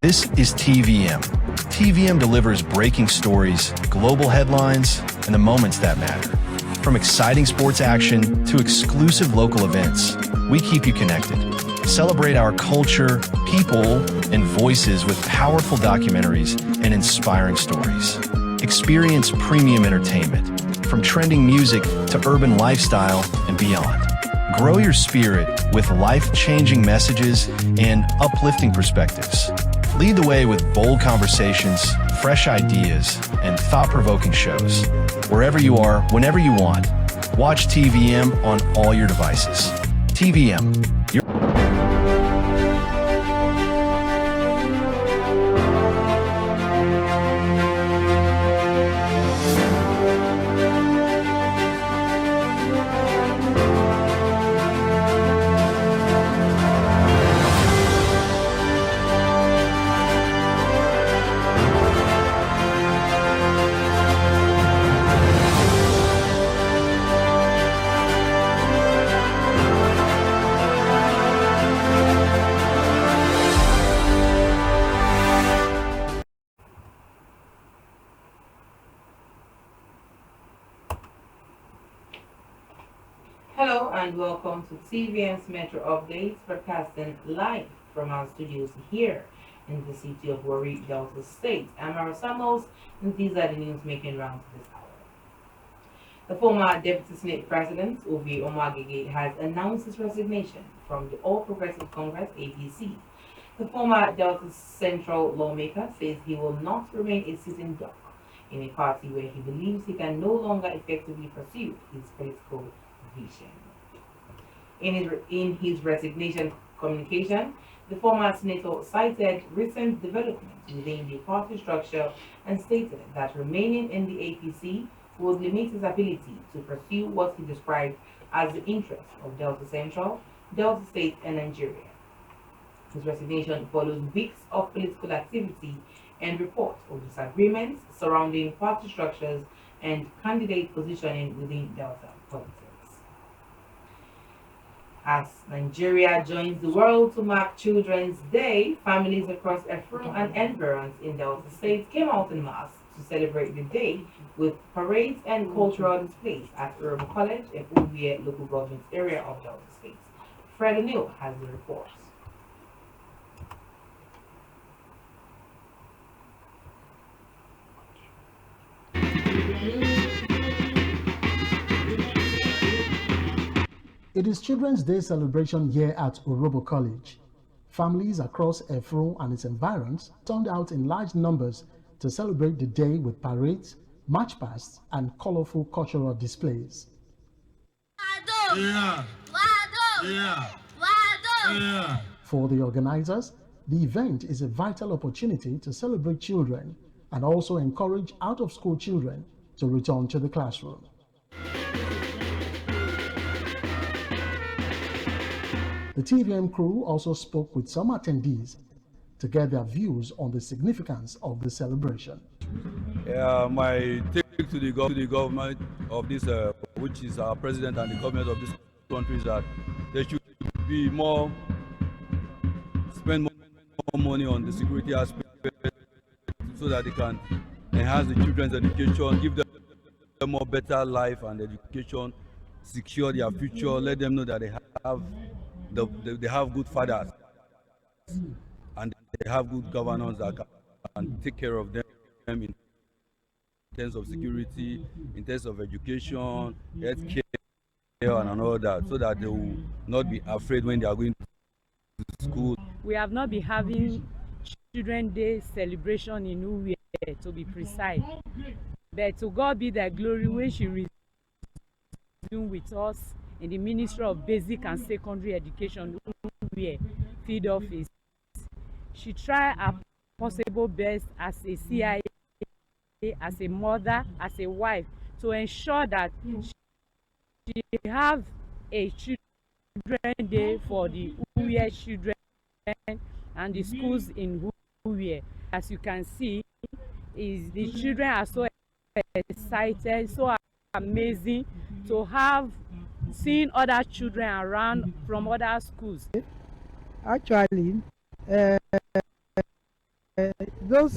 This is TVM. TVM delivers breaking stories, global headlines, and the moments that matter. From exciting sports action to exclusive local events, we keep you connected. Celebrate our culture, people, and voices with powerful documentaries and inspiring stories. Experience premium entertainment, from trending music to urban lifestyle and beyond. Grow your spirit with life-changing messages and uplifting perspectives. Lead the way with bold conversations, fresh ideas, and thought-provoking shows. Wherever you are, whenever you want, watch TVM on all your devices. TVM. Hello and welcome to TVM's Metro Updates, broadcasting live from our studios here in the city of Warri, Delta State. I'm Mara Samuels, and these are the news making rounds this hour. The former Deputy Senate President, Ovie Omoagege, has announced his resignation from the All Progressive Congress, APC. The former Delta Central lawmaker says he will not remain a sitting duck in a party where he believes he can no longer effectively pursue his political vision. In his resignation communication, the former senator cited recent developments within the party structure and stated that remaining in the APC would limit his ability to pursue what he described as the interests of Delta Central, Delta State, and Nigeria. His resignation follows weeks of political activity and reports of disagreements surrounding party structures and candidate positioning within Delta politics. As Nigeria joins the world to mark Children's Day, families across Ephraim and environs in Delta State came out in mass to celebrate the day with parades and cultural displays at Urban College in Uwie local government area of Delta State. Fred O'Neill has the report. It is Children's Day celebration here at Urobo College. Families across Efru and its environs turned out in large numbers to celebrate the day with parades, march pasts, and colorful cultural displays. For the organizers, the event is a vital opportunity to celebrate children and also encourage out-of-school children to return to the classroom. The TVM crew also spoke with some attendees to get their views on the significance of the celebration. My take to the government of this, which is our president and the government of this country, is that they should be spend more money on the security aspect so that they can enhance the children's education, give them a more better life and education, secure their future, let them know that they have good fathers and they have good governors that can take care of them in terms of security, in terms of education, health care, and all that, so that they will not be afraid when they are going to school. We have not been having Children's Day celebration in Uwie, to be precise, but to God be the glory when she resumed with us in the Ministry of Basic and Secondary Education, field office. She tried her possible best as a CIA, as a mother, as a wife, to ensure that she have a Children's Day for the Uwie children and the schools in Uwie. As you can see, the children are so excited, so amazing to have seen other children around from other schools. Actually, those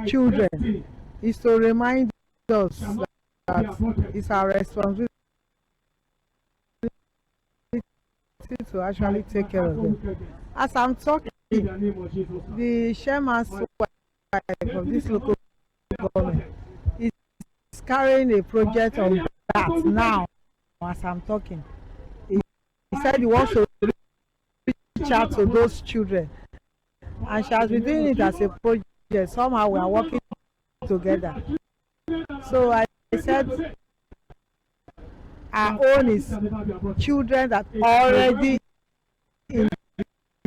children is to remind us that it's our responsibility to actually take care of them. As I'm talking, the chairman's wife of this local government is carrying a project on that now. As I'm talking, he said he wants to reach out to those children, and she has been doing it as a project. Somehow we are working together. So I said our own is children that already in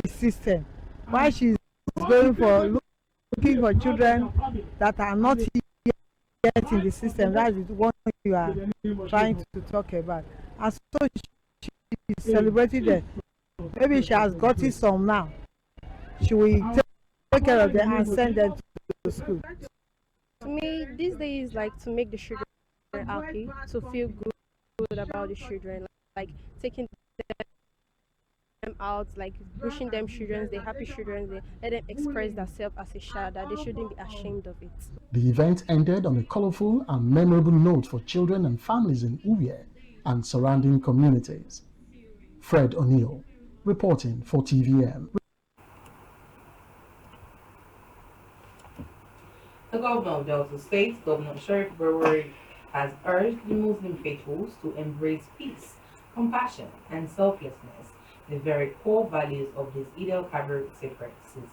the system, while she's going for looking for children that are not yet in the system. That is what you are trying to talk about. And so she celebrated them. Maybe she has gotten some now. She will take care of them and send them to school. To me, this day is like to make the children happy, to feel good about the children, like taking them out, like wishing them children, the happy children, they let them express themselves as a child, that they shouldn't be ashamed of it. The event ended on a colorful and memorable note for children and families in Uwie and surrounding communities. Fred O'Neill, reporting for TVM. The governor of Delta State, Governor Sheriff Brewery, has urged the Muslim faithfuls to embrace peace, compassion, and selflessness, the very core values of this Eid al-Kabir sacred season.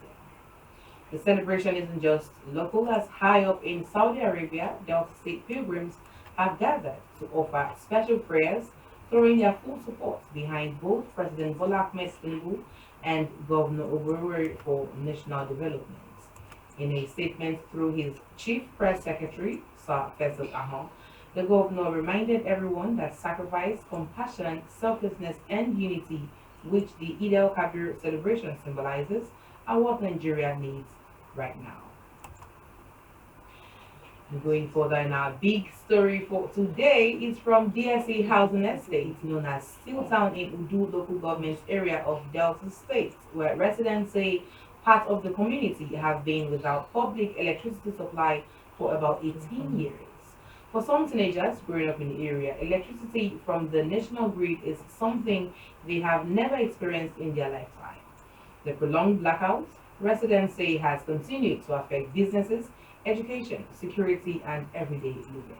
The celebration isn't just local, as high up in Saudi Arabia, Delta State pilgrims have gathered to offer special prayers, throwing their full support behind both President Bola Ahmed Tinubu and Governor Owerri for national development. In a statement through his chief press secretary, Sir Faisal Ahmad, the governor reminded everyone that sacrifice, compassion, selflessness, and unity, which the Eid al-Kabir celebration symbolizes, are what Nigeria needs right now. And going further in our big story for today is from DSA Housing Estate, known as Steel Town in Udu local government area of Delta State, where residents say part of the community have been without public electricity supply for about 18 years. For some teenagers growing up in the area, electricity from the national grid is something they have never experienced in their lifetime. The prolonged blackouts, residents say, has continued to affect businesses, education, security, and everyday living.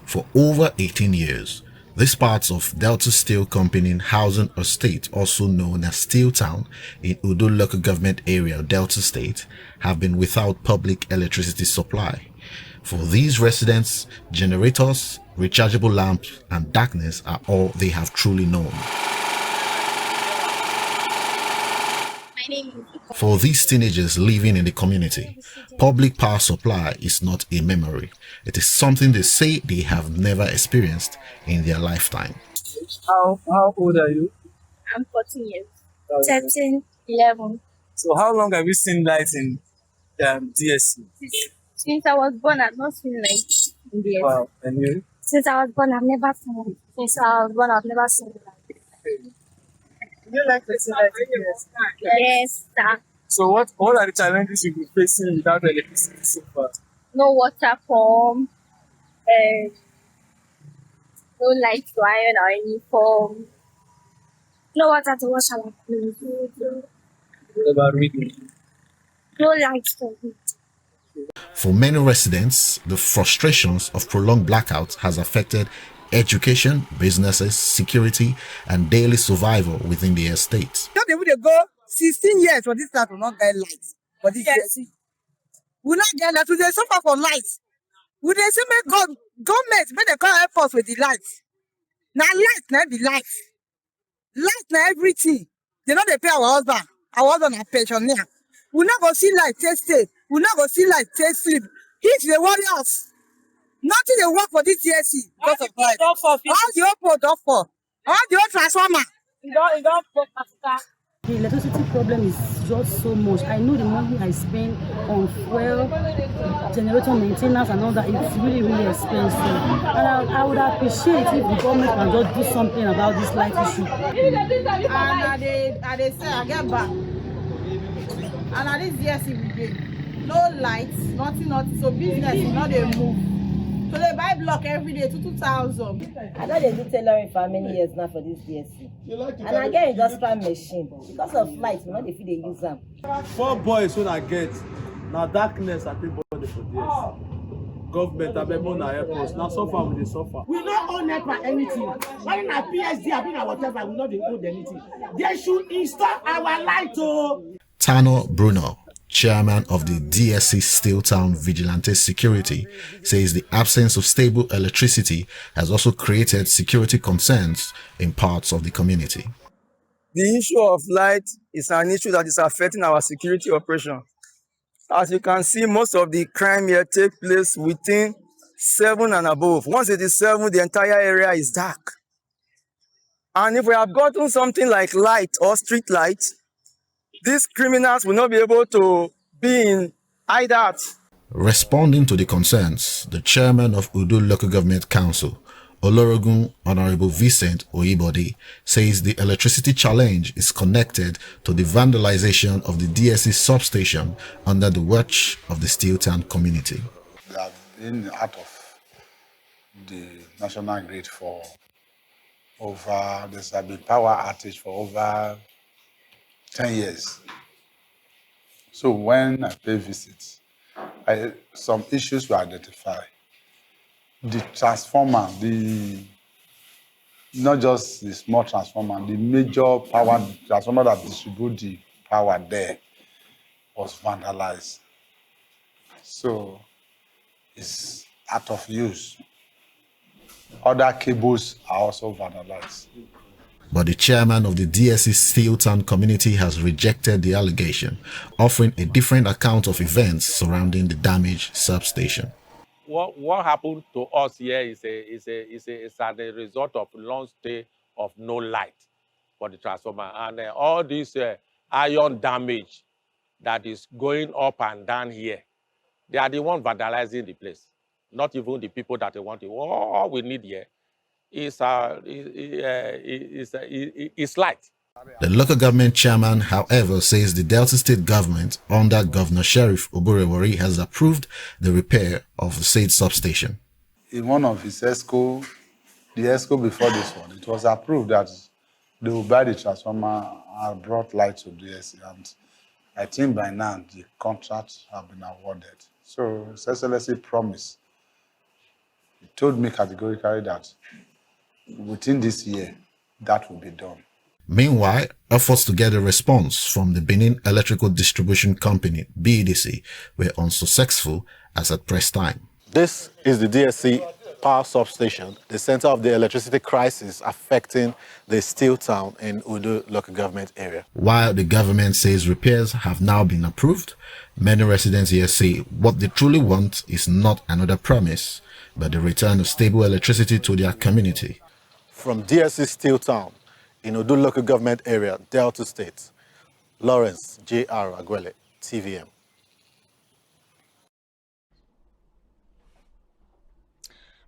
For over 18 years, these parts of Delta Steel Company Housing Estate, also known as Steel Town in Udu local government area of Delta State, have been without public electricity supply. For these residents, generators, rechargeable lamps, and darkness are all they have truly known. For these teenagers living in the community, public power supply is not a memory. It is something they say they have never experienced in their lifetime. How old are you? I'm 14 years. 13, 11. So how long have you seen light in DSC? Since I was born, I've not seen light in DSC. Wow, and you? Since I was born, I've never seen light. Since I was born, I've never seen light. Do you like to see light in DSC? Yes, sir. So what are the challenges you've been facing without electricity so far? No water pump, no light to iron our uniform, no water to wash our clothes, What about reading? no light to read. For many residents, the frustrations of prolonged blackouts has affected education, businesses, security, and daily survival within the estate. They would go 16 years for this time to not get light. But this year, we not get light. We dey suffer for light. We dey say make government make they come help us with the light. Now light na be light. Light na everything. They know they pay our husband. Our husband na pensioner. We not go see light take stay. We not go see light take sleep. Heat dey worry us. Nothing dey work for this DSC because of light. All the old pole don fall. All the old transformer. You don't put after. The electricity problem is just so much. I know the money I spend on fuel, generator maintenance and all that, it's really, really expensive. And I would appreciate if the government can just do something about this light issue. And they say I get back. And at this year, we dey no lights, nothing. So business is not a move. So they buy block every day, 2,000. I know they do tailoring for many years now for this DSC. And I get industrial machine. Because of light, we know if they use them. 4 boys when I get, now darkness I think body for DSC. Government, I bet na help us. Now so far we dey suffer. We not own NEPA anything. When na PSD, I think whatever, we not own anything. They should install our light. Tano Bruno, chairman of the DSC Steel Town Vigilante Security, says the absence of stable electricity has also created security concerns in parts of the community. The issue of light is an issue that is affecting our security operation. As you can see, most of the crime here take place within 7 and above. Once it is 7, the entire area is dark. And if we have gotten something like light or street light, these criminals will not be able to be in either. Responding to the concerns, the chairman of Udo Local Government Council, Olorogun Honorable Vincent Oyibode, says the electricity challenge is connected to the vandalization of the DSC substation under the watch of the Steel Town community. They have been out of the national grid for over, there's been power outage for over 10 years. So when I pay visits, some issues were identified. The transformer, not just the small transformer, the major power transformer that distributes the power there was vandalized. So it's out of use. Other cables are also vandalized. But the chairman of the DSC Steel Town community has rejected the allegation, offering a different account of events surrounding the damaged substation. What happened to us here is a result of long stay of no light for the transformer. And all this iron damage that is going up and down here, they are the ones vandalizing the place, not even the people that they want it. All we need here is light. The local government chairman, however, says the Delta State government under Governor Sheriff Oborevori has approved the repair of the said substation. In one of his ESCO, the ESCO before this one, it was approved that they will buy the transformer and brought light to DSC, and I think by now the contract have been awarded. So His Excellency promised. He told me categorically that within this year, that will be done. Meanwhile, efforts to get a response from the Benin Electrical Distribution Company, BEDC, were unsuccessful as at press time. This is the DSC power substation, the center of the electricity crisis affecting the Steel Town in Udo local government area. While the government says repairs have now been approved, many residents here say what they truly want is not another promise, but the return of stable electricity to their community. From DSC Steel Town in Udo local government area, Delta State, Lawrence J.R. Agwele, TVM.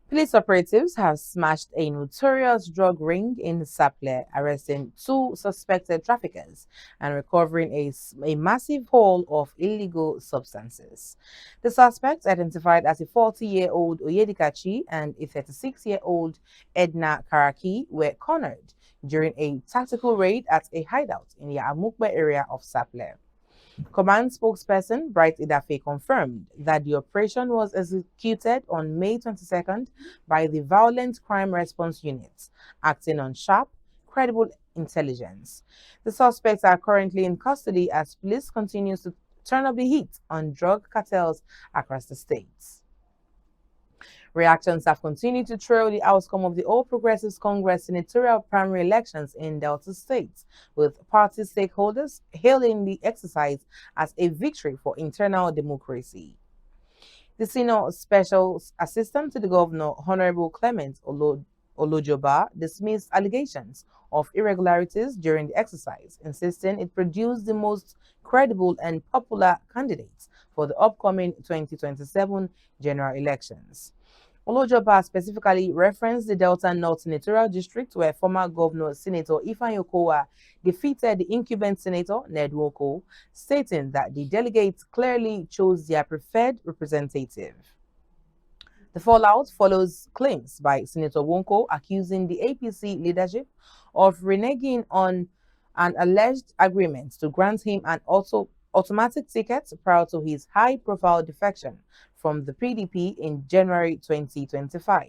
Police operatives have smashed a notorious drug ring in Sapele, arresting 2 suspected traffickers and recovering a massive haul of illegal substances. The suspects, identified as a 40-year-old Oyedikachi and a 36-year-old Edna Karaki, were cornered during a tactical raid at a hideout in the Amukbe area of Sapele. Command spokesperson Bright Idafe confirmed that the operation was executed on May 22nd by the Violent Crime Response Unit, acting on sharp, credible intelligence. The suspects are currently in custody as police continues to turn up the heat on drug cartels across the states. Reactions have continued to trail the outcome of the All Progressives Congress senatorial primary elections in Delta State, with party stakeholders hailing the exercise as a victory for internal democracy. The Senior Special Assistant to the Governor, Honorable Clement Olojoba dismissed allegations of irregularities during the exercise, insisting it produced the most credible and popular candidates for the upcoming 2027 general elections. Olojoba specifically referenced the Delta North Senatorial District where former Governor Senator Ifeanyi Okowa defeated the incumbent Senator Ned Nwoko, stating that the delegates clearly chose their preferred representative. The fallout follows claims by Senator Nwoko accusing the APC leadership of reneging on an alleged agreement to grant him an automatic ticket prior to his high-profile defection from the PDP in January 2025.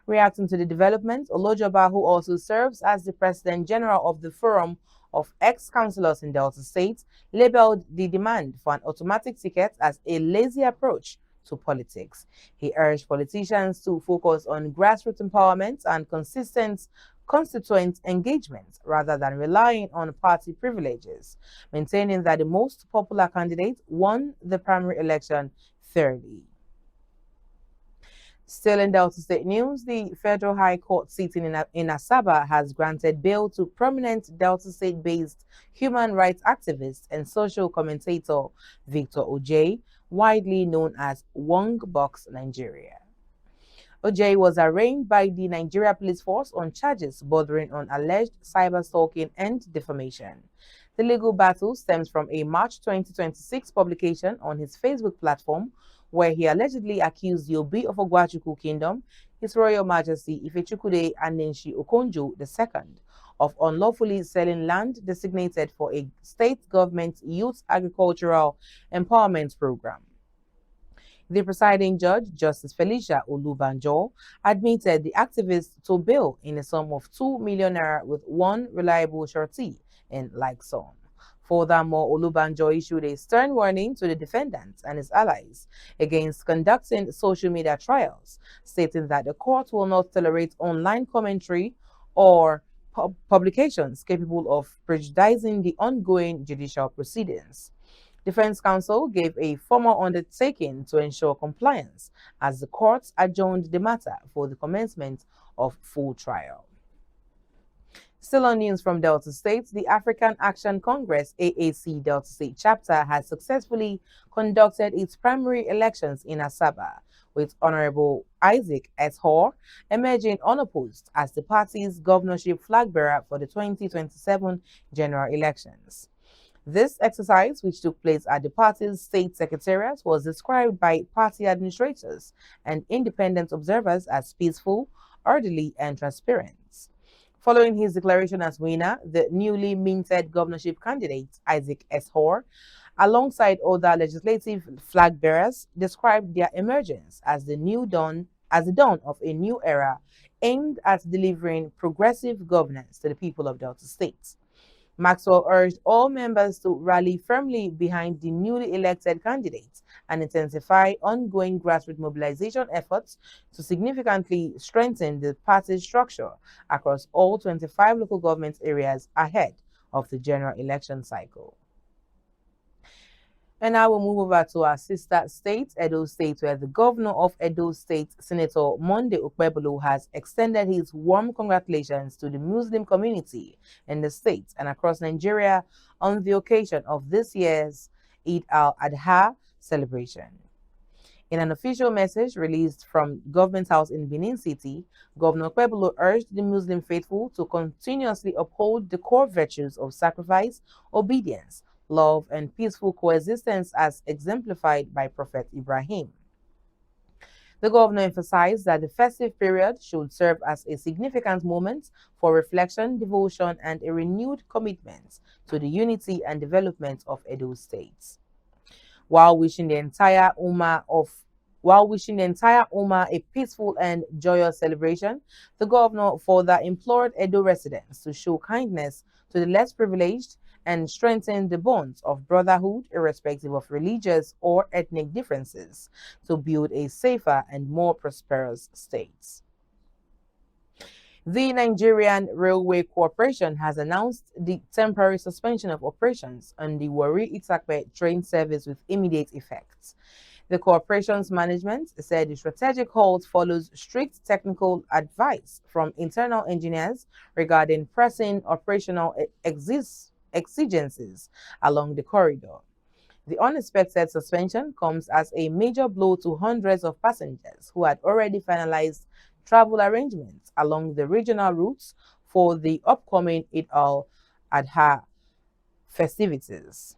Reacting to the development, Olojoba, who also serves as the President General of the Forum of Ex-Councillors in Delta State, labeled the demand for an automatic ticket as a lazy approach to politics. He urged politicians to focus on grassroots empowerment and consistent constituent engagement rather than relying on party privileges, maintaining that the most popular candidate won the primary election fairly. Still in Delta State news, the Federal High Court sitting in Asaba has granted bail to prominent Delta State-based human rights activist and social commentator Victor Ojei, widely known as Wong Box Nigeria. Ojei was arraigned by the Nigeria Police Force on charges bordering on alleged cyber stalking and defamation. The legal battle stems from a March 2026 publication on his Facebook platform where he allegedly accused the Obi of Ogwachuku Kingdom, His Royal Majesty Ifechukwude Anenshi Okonjo II, of unlawfully selling land designated for a state government youth agricultural empowerment program. The presiding judge, Justice Felicia Olubanjo, admitted the activist to bail in a sum of 2 million naira with one reliable surety in like sum. Furthermore, Olubanjo issued a stern warning to the defendants and his allies against conducting social media trials, stating that the court will not tolerate online commentary or publications capable of prejudicing the ongoing judicial proceedings. Defense counsel gave a formal undertaking to ensure compliance as the court adjourned the matter for the commencement of full trial. Still on news from Delta State, the African Action Congress AAC Delta State chapter has successfully conducted its primary elections in Asaba, with Honorable Isaac S. Hoare emerging unopposed as the party's governorship flag bearer for the 2027 general elections. This exercise, which took place at the party's state secretariat, was described by party administrators and independent observers as peaceful, orderly, and transparent. Following his declaration as winner, the newly minted governorship candidate, Isaac S. Hoare, alongside other legislative flag bearers, described their emergence as the dawn of a new era aimed at delivering progressive governance to the people of Delta State. Maxwell urged all members to rally firmly behind the newly elected candidates and intensify ongoing grassroots mobilization efforts to significantly strengthen the party's structure across all 25 local government areas ahead of the general election cycle. And now we'll move over to our sister state, Edo State, where the governor of Edo State, Senator Monday Okpebholo, has extended his warm congratulations to the Muslim community in the state and across Nigeria on the occasion of this year's Eid al-Adha celebration. In an official message released from Government House in Benin City, Governor Okpebholo urged the Muslim faithful to continuously uphold the core virtues of sacrifice, obedience, love, and peaceful coexistence as exemplified by Prophet Ibrahim. The governor emphasized that the festive period should serve as a significant moment for reflection, devotion, and a renewed commitment to the unity and development of Edo State. While wishing the entire Ummah a peaceful and joyous celebration, the governor further implored Edo residents to show kindness to the less privileged and strengthen the bonds of brotherhood irrespective of religious or ethnic differences to build a safer and more prosperous state. The Nigerian Railway Corporation has announced the temporary suspension of operations on the Warri-Itakpe train service with immediate effect. The corporation's management said the strategic halt follows strict technical advice from internal engineers regarding pressing operational exigencies along the corridor. The unexpected suspension comes as a major blow to hundreds of passengers who had already finalized travel arrangements along the regional routes for the upcoming Eid al-Adha festivities.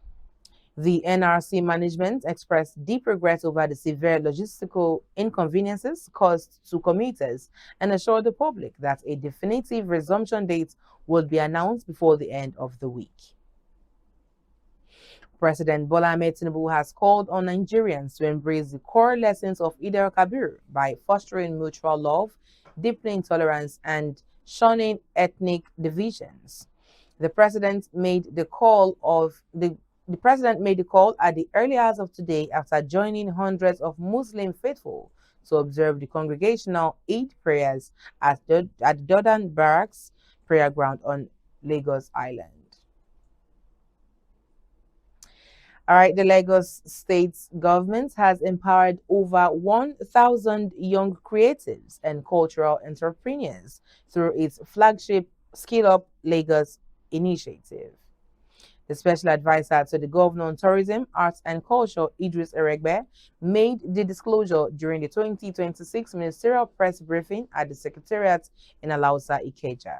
The NRC management expressed deep regret over the severe logistical inconveniences caused to commuters and assured the public that a definitive resumption date would be announced before the end of the week. President Bola Ahmed Tinubu has called on Nigerians to embrace the core lessons of Eid al-Kabir by fostering mutual love, deepening tolerance, and shunning ethnic divisions. The president made the call at the early hours of today after joining hundreds of Muslim faithful to observe the congregational Eid prayers at Jordan Barracks prayer ground on Lagos Island. All right, the Lagos State government has empowered over 1,000 young creatives and cultural entrepreneurs through its flagship Skill Up Lagos initiative. The special advisor to the governor on tourism, arts and culture, Idris Eregbe, made the disclosure during the 2026 ministerial press briefing at the secretariat in Alausa, Ikeja.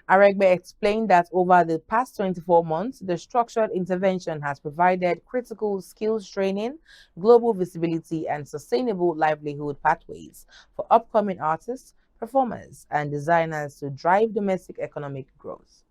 Eregbe explained that over the past 24 months, the structured intervention has provided critical skills training, global visibility, and sustainable livelihood pathways for upcoming artists, performers, and designers to drive domestic economic growth.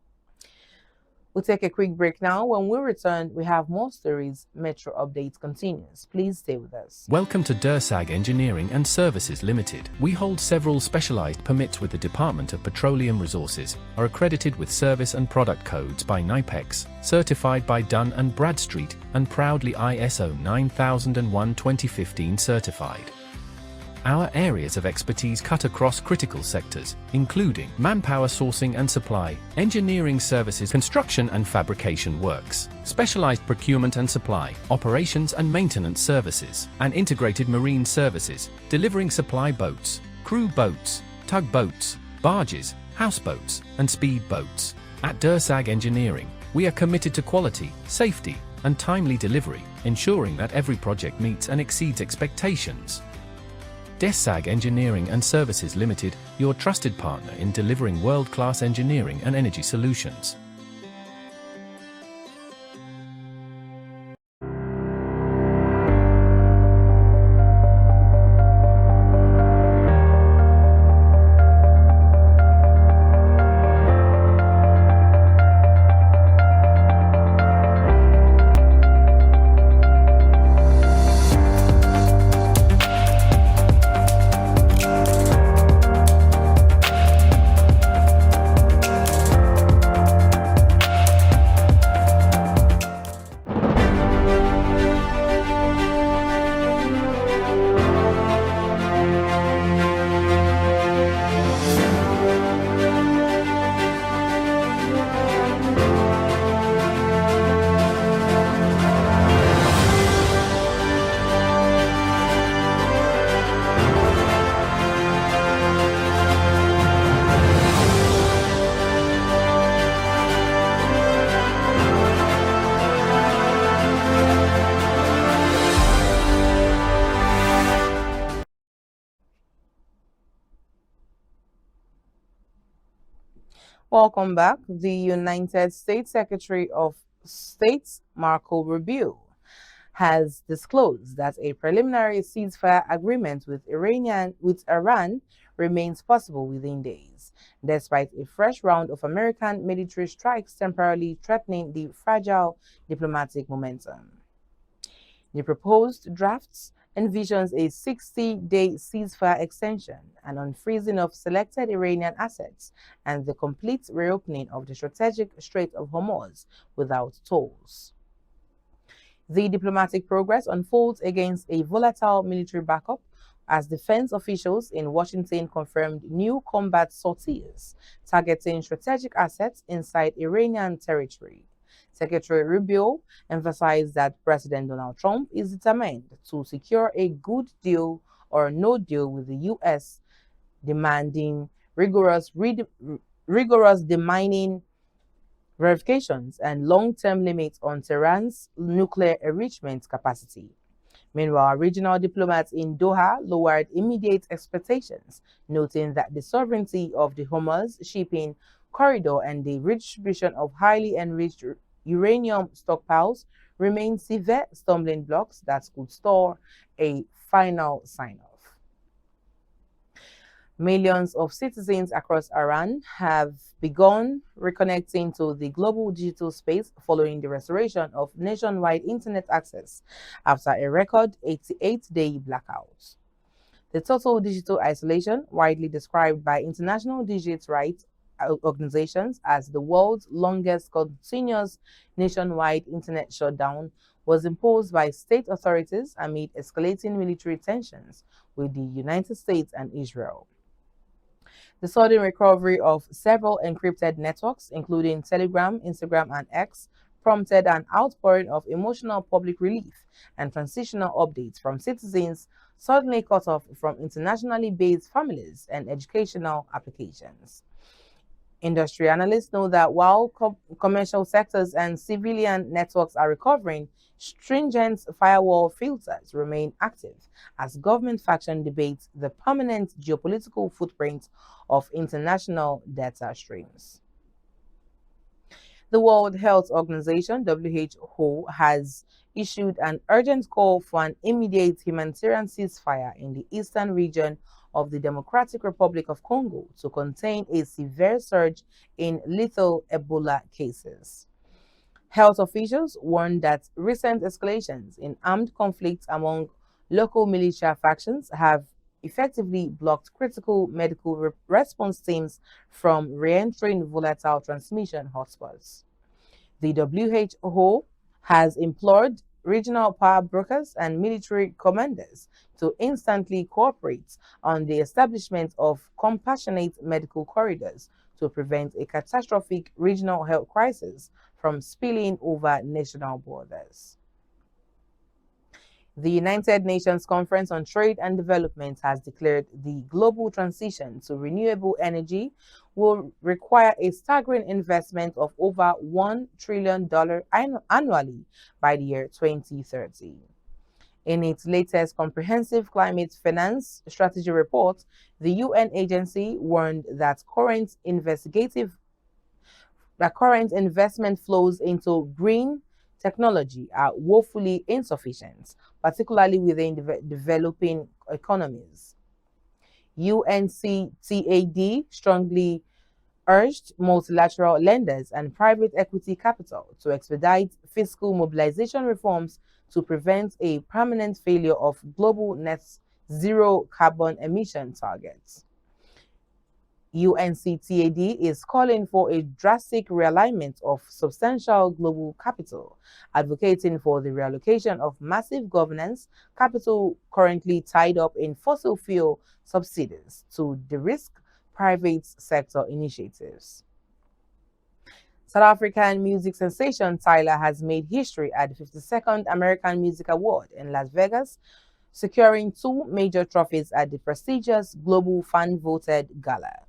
We'll take a quick break now. When we return, we have more stories. Metro Updates continues. Please stay with us. Welcome to DERSAG Engineering and Services Limited. We hold several specialized permits with the Department of Petroleum Resources, are accredited with service and product codes by NIPEX, certified by Dun & Bradstreet, and proudly ISO 9001:2015 certified. Our areas of expertise cut across critical sectors, including manpower sourcing and supply, engineering services, construction and fabrication works, specialized procurement and supply, operations and maintenance services, and integrated marine services, delivering supply boats, crew boats, tugboats, barges, houseboats, and speed boats. At DERSAG Engineering, we are committed to quality, safety, and timely delivery, ensuring that every project meets and exceeds expectations. DERSAG Engineering and Services Limited, your trusted partner in delivering world-class engineering and energy solutions. Welcome back. The United States Secretary of State, Marco Rubio, has disclosed that a preliminary ceasefire agreement with Iran remains possible within days, despite a fresh round of American military strikes temporarily threatening the fragile diplomatic momentum. The proposed drafts envisions a 60-day ceasefire extension, an unfreezing of selected Iranian assets, and the complete reopening of the strategic Strait of Hormuz without tolls. The diplomatic progress unfolds against a volatile military backup as defense officials in Washington confirmed new combat sorties targeting strategic assets inside Iranian territory. Secretary Rubio emphasized that President Donald Trump is determined to secure a good deal or no deal with the U.S., demanding rigorous demining verifications and long-term limits on Tehran's nuclear enrichment capacity. Meanwhile, regional diplomats in Doha lowered immediate expectations, noting that the sovereignty of the Hormuz shipping corridor and the redistribution of highly enriched uranium stockpiles remain severe stumbling blocks that could stall a final sign-off. Millions of citizens across Iran have begun reconnecting to the global digital space following the restoration of nationwide internet access after a record 88-day blackout. The total digital isolation, widely described by international digital rights organizations as the world's longest continuous nationwide internet shutdown, was imposed by state authorities amid escalating military tensions with the United States and Israel. The sudden recovery of several encrypted networks, including Telegram, Instagram, and X, prompted an outpouring of emotional public relief and transitional updates from citizens suddenly cut off from internationally based families and educational applications. Industry analysts know that while commercial sectors and civilian networks are recovering, stringent firewall filters remain active as government faction debates the permanent geopolitical footprint of international data streams. The World Health Organization, WHO, has issued an urgent call for an immediate humanitarian ceasefire in the eastern region of the Democratic Republic of Congo to contain a severe surge in lethal Ebola cases. Health officials warned that recent escalations in armed conflicts among local militia factions have effectively blocked critical medical response teams from re-entering volatile transmission hotspots. The WHO has implored regional power brokers and military commanders to instantly cooperate on the establishment of compassionate medical corridors to prevent a catastrophic regional health crisis from spilling over national borders. The United Nations Conference on Trade and Development has declared the global transition to renewable energy will require a staggering investment of over $1 trillion annually by the year 2030. In its latest comprehensive climate finance strategy report, the UN agency warned that current investment flows into green technology are woefully insufficient, particularly within developing economies. UNCTAD strongly urged multilateral lenders and private equity capital to expedite fiscal mobilization reforms to prevent a permanent failure of global net zero carbon emission targets. UNCTAD is calling for a drastic realignment of substantial global capital, advocating for the reallocation of massive governance capital currently tied up in fossil fuel subsidies to de-risk private sector initiatives. South African music sensation Tyler has made history at the 52nd American Music Award in Las Vegas, securing 2 major trophies at the prestigious Global Fan-Voted Gala.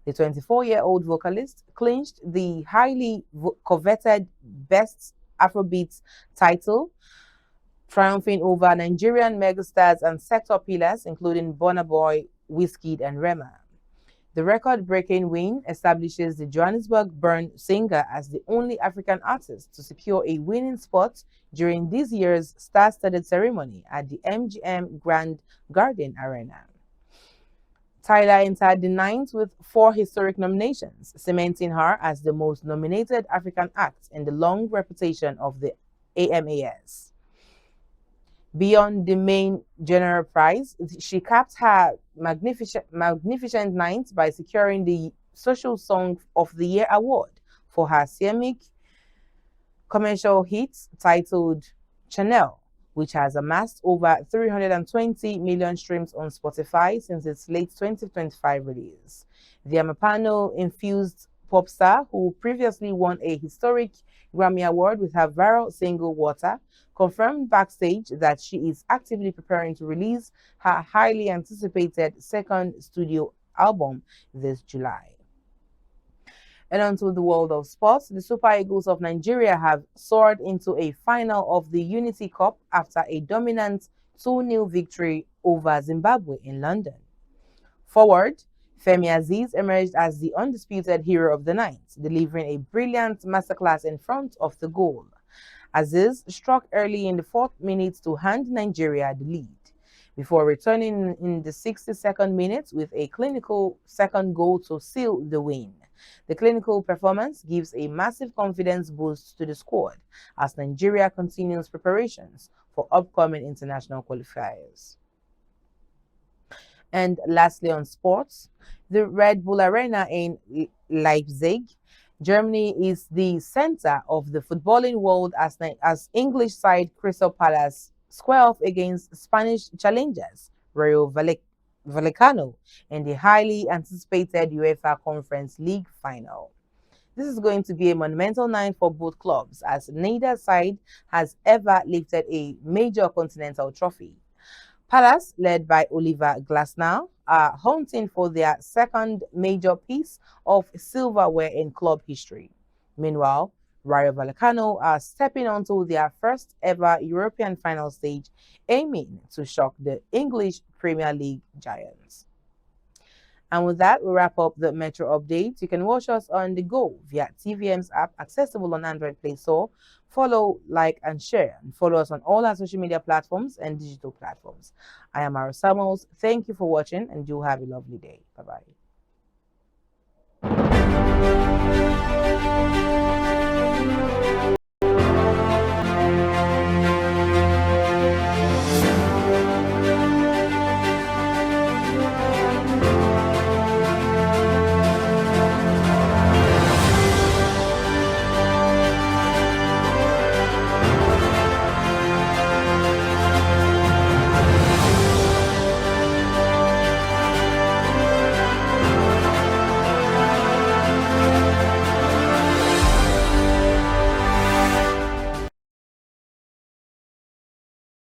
The 24-year-old vocalist clinched the highly coveted Best Afrobeat title, triumphing over Nigerian megastars and sector pillars including Burna Boy, Wizkid, and Rema. The record-breaking win establishes the Johannesburg-born singer as the only African artist to secure a winning spot during this year's star-studded ceremony at the MGM Grand Garden Arena. Tyler entered the ninth with 4 historic nominations, cementing her as the most nominated African act in the long reputation of the AMAS. Beyond the main general prize, she capped her magnificent night by securing the Social Song of the Year award for her seismic commercial hit titled Chanel, which has amassed over 320 million streams on Spotify since its late 2025 release. The Amapiano-infused pop star, who previously won a historic Grammy Award with her viral single Water, confirmed backstage that she is actively preparing to release her highly anticipated second studio album this July. And onto the world of sports, the Super Eagles of Nigeria have soared into a final of the Unity Cup after a dominant 2-0 victory over Zimbabwe in London. Forward, Femi Aziz emerged as the undisputed hero of the night, delivering a brilliant masterclass in front of the goal. Aziz struck early in the 4th minute to hand Nigeria the lead, before returning in the 62nd minute with a clinical second goal to seal the win. The clinical performance gives a massive confidence boost to the squad as Nigeria continues preparations for upcoming international qualifiers. And lastly on sports, the Red Bull Arena in Leipzig, Germany is the center of the footballing world as English side Crystal Palace square off against Spanish challengers Rayo Vallecano in the highly anticipated UEFA Conference League final. This is going to be a monumental night for both clubs, as neither side has ever lifted a major continental trophy. Palace, led by Oliver Glasner, are hunting for their second major piece of silverware in club history. Meanwhile, Rayo Vallecano are stepping onto their first ever European final stage, aiming to shock the English Premier League giants. And with that, we wrap up the Metro Update. You can watch us on the go via TVM's app, accessible on Android Play Store. Follow, like, and share. And follow us on all our social media platforms and digital platforms. I am Mara Samuels. Thank you for watching, and do have a lovely day. Bye-bye.